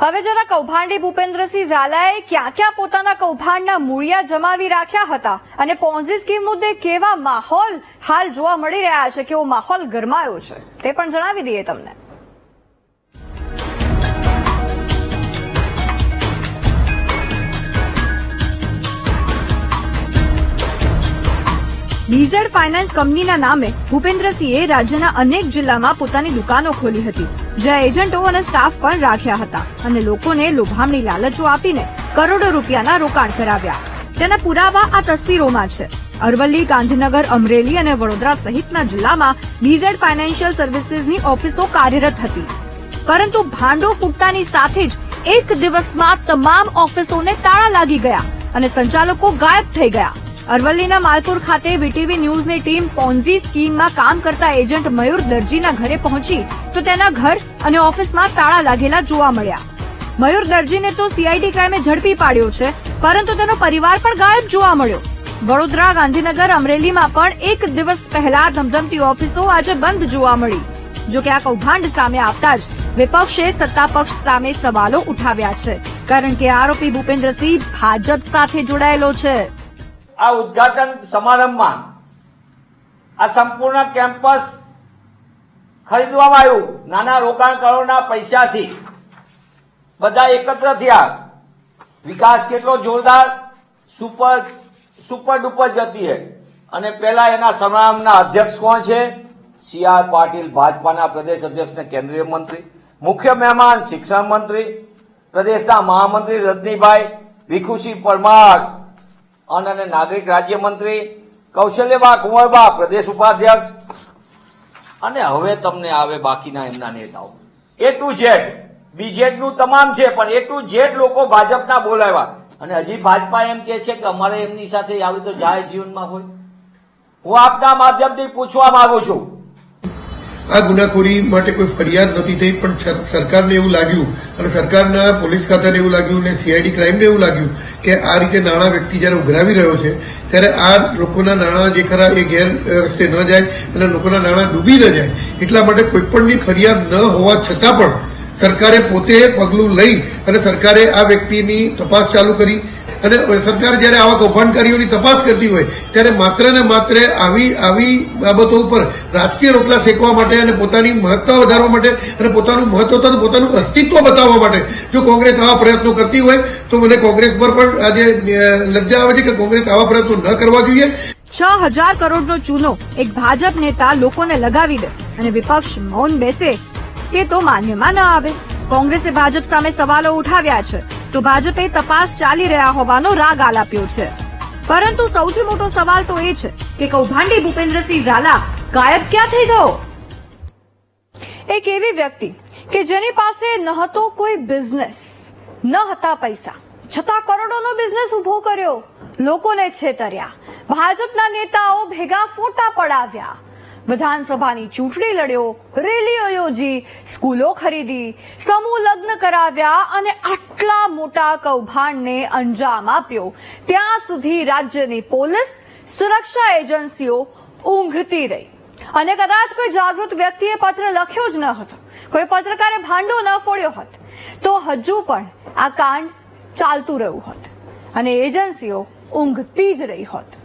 હવે જરા કૌભાંડી ભૂપેન્દ્રસિંહ ઝાલાએ ક્યાં ક્યાં પોતાના કૌભાંડના મૂળિયા જમાવી રાખ્યા હતા અને પોન્ઝી સ્કીમ મુદ્દે કેવા માહોલ હાલ જોવા મળી રહ્યા છે, કેવો માહોલ ગરમાયો છે તે પણ જણાવી દઈએ તમને। બીઝેડ ફાઇનાન્સ કંપનીના નામે ભૂપેન્દ્રસિંહે રાજ્યના અનેક જિલ્લામાં પોતાની દુકાનો ખોલી હતી, જ્યાં એજન્ટો અને સ્ટાફ પણ રાખ્યા હતા અને લોકોને લોભામણી લાલચો આપીને કરોડો રૂપિયાના રોકાણ કરાવ્યા। તેના પુરાવા આ તસવીરોમાં છે। અરવલ્લી, ગાંધીનગર, અમરેલી અને વડોદરા સહિતના જિલ્લામાં બીઝેડ ફાઇનાન્શિયલ સર્વિસીસની ઓફિસો કાર્યરત હતી, પરંતુ ભાંડો ફૂટતાની સાથે જ એક દિવસમાં તમામ ઓફિસોને તાળા લાગી ગયા અને સંચાલકો ગાયબ થઈ ગયા। અરવલ્લીના માલપુર ખાતે વીટીવી ન્યૂઝની ટીમ પોન્ઝી સ્કીમમાં કામ કરતા એજન્ટ મયુર દરજીના ઘરે પહોંચી તો તેના ઘર અને ઓફિસમાં તાળા લાગેલા જોવા મળ્યા। મયુર દરજીને તો સીઆઈડી ક્રાઇમે ઝડપી પાડ્યો છે, પરંતુ તેનો પરિવાર પણ ગાયબ જોવા મળ્યો। વડોદરા, ગાંધીનગર, અમરેલીમાં પણ એક દિવસ પહેલા ધમધમતી ઓફિસો આજે બંધ જોવા મળી। જો કે આ કૌભાંડ સામે આવતા જ વિપક્ષે સત્તાપક્ષ સામે સવાલો ઉઠાવ્યા છે, કારણ કે આરોપી ભૂપેન્દ્રસિંહ ભાજપ સાથે જોડાયેલો છે। આ ઉદ્ઘાટન સમારંભમાં આ સંપૂર્ણ કેમ્પસ ખરીદવામાં આવ્યું, નાના રોકાણકારોના પૈસાથી બધા એકત્ર થયા। વિકાસ કેટલો જોરદાર સુપર ડુપર જતી है। અને પહેલા એના સમારંભના અધ્યક્ષ કોણ છે? સી.આર. પાટીલ, ભાજપાના પ્રદેશ અધ્યક્ષ ને કેન્દ્રીય મંત્રી। મુખ્ય મહેમાન શિક્ષણ મંત્રી, પ્રદેશના મહામંત્રી રજનીભાઈ ભીખુસિંહ પરમાર અને નાગરિક રાજ્યમંત્રી કૌશલ્યબા કુંવરબા પ્રદેશ ઉપાધ્યક્ષ, અને હવે તમને આવે બાકીના એમના નેતાઓ। એ ટુ ઝેડ બીજેડ નું તમામ છે, પણ એ ટુ ઝેડ લોકો ભાજપના બોલાવ્યા અને હજી ભાજપા એમ કે છે કે અમારે એમની સાથે આવી તો જાહેર જીવનમાં હોય। હું આપના માધ્યમથી પૂછવા માંગુ છું, આ ગુનાખોરી માટે કોઈ ફરિયાદ નથી થઈ, પણ સરકારને એવું લાગ્યું અને સરકારના પોલીસ ખાતાને એવું લાગ્યું અને સીઆઈડી ક્રાઇમને એવું લાગ્યું કે આ રીતે નાણાં વ્યક્તિ જયારે ઉઘરાવી રહ્યો છે ત્યારે આ લોકોના નાણાં જે ખરા એ ગેર રસ્તે ન જાય અને લોકોના નાણાં ડૂબી ન જાય, એટલા માટે કોઈપણની ફરિયાદ ન હોવા છતાં પણ સરકારે પોતે પગલું લઈ અને સરકારે આ વ્યક્તિની તપાસ ચાલુ કરી। અને સરકાર જયારે આવા કૌભાંડકારીઓની તપાસ કરતી હોય ત્યારે માત્ર ને માત્ર આવી બાબતો ઉપર રાજકીય રોટલા શેકવા માટે અને પોતાની મહત્તા વધારવા માટે અને પોતાનું મહત્વ તથા પોતાનું અસ્તિત્વ બતાવવા માટે જો કોંગ્રેસ આવા પ્રયત્નો કરતી હોય તો મને કોંગ્રેસ પર પણ આજે લજ્જા આવે છે કે કોંગ્રેસ આવા પ્રયત્નો ન કરવા જોઈએ। 6,000 કરોડનો ચૂનો એક ભાજપ નેતા લોકોને લગાવી દે અને વિપક્ષ મૌન બેસે તે તો માન્યમાં ન આવે। કોંગ્રેસે ભાજપ સામે સવાલો ઉઠાવ્યા છે તો ભાજપે તપાસ ચાલી રહ્યા હોવાનો રાગ આલાપ્યો છે, પરંતુ સૌથી મોટો સવાલ તો એ છે કે કૌભાંડી ભૂપેન્દ્રસિંહ ઝાલા ગાયબ ક્યાં થઈ ગયો? એક એવી વ્યક્તિ કે જેની પાસે ન હતો કોઈ બિઝનેસ, ન હતા પૈસા, છતાં કરોડોનો બિઝનેસ ઉભો કર્યો, લોકોને છેતર્યા, ભાજપના નેતાઓ ભેગા ફોટા પડાવ્યા, વિધાનસભાની ચૂંટણી લડ્યો, રેલીઓ યોજી, સ્કૂલો ખરીદી, સમૂહ લગ્ન કરાવ્યા અને આટલા મોટા કૌભાંડને અંજામ આપ્યો, ત્યાં સુધી રાજ્યની પોલીસ, સુરક્ષા એજન્સીઓ ઊંઘતી રહી અને કદાચ કોઈ જાગૃત વ્યક્તિએ પત્ર લખ્યો જ ન હતો, કોઈ પત્રકારે ભાંડો ન ફોડ્યો હોત તો હજુ પણ આ કાંડ ચાલતું રહ્યું હોત અને એજન્સીઓ ઊંઘતી જ રહી હોત।